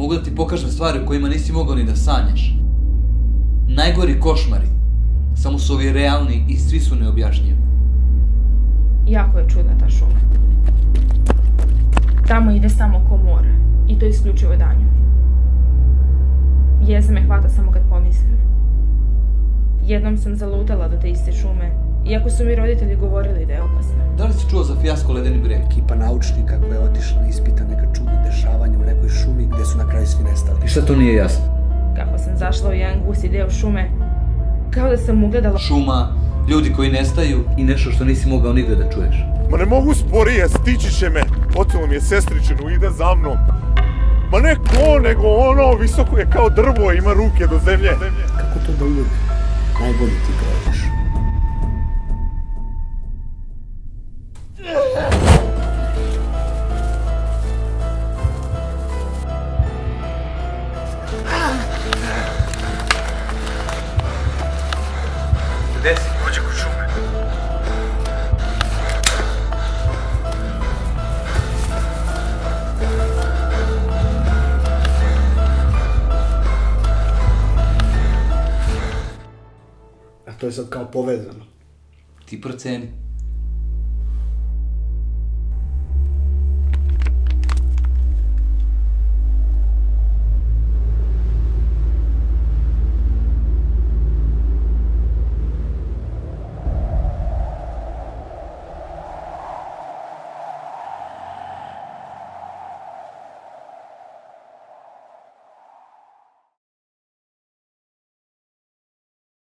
Mogu da ti pokažem stvari o kojima nisi mogao ni da sanjaš. Najgori košmari. Samo su ovi realni i svi su neobjašnjivi. Jako je čudna ta šuma. Tamo ide samo ko mora. I to isključivo danju. Jeza me hvata samo kad pomislim. Jednom sam zalutala do te iste šume, iako su mi roditelji govorili da je opasna. Da li si čuo za fijasko Ledeni breg? Ekipa naučnika koja je otišla na ispita neka čudna dešavanja u nekoj šumi gde su na kraju svi nestali. I šta to nije jasno? Kako sam zašla u jedan gusti deo šume, kao da sam ugledala Šuma, ljudi koji nestaju i nešto što nisi mogao nigde da čuješ. Ma ne mogu sporije, stići će me. Ocelo mi je sestričinu, ide za mnom. Ma ne ko, nego ono, visoko je kao drvo, ima ruke do zemlje. Kako to da uvijek najbolji ti prođeš? Gde si? Dođe kod šume. A to je sad kao povezano. Ti proceni.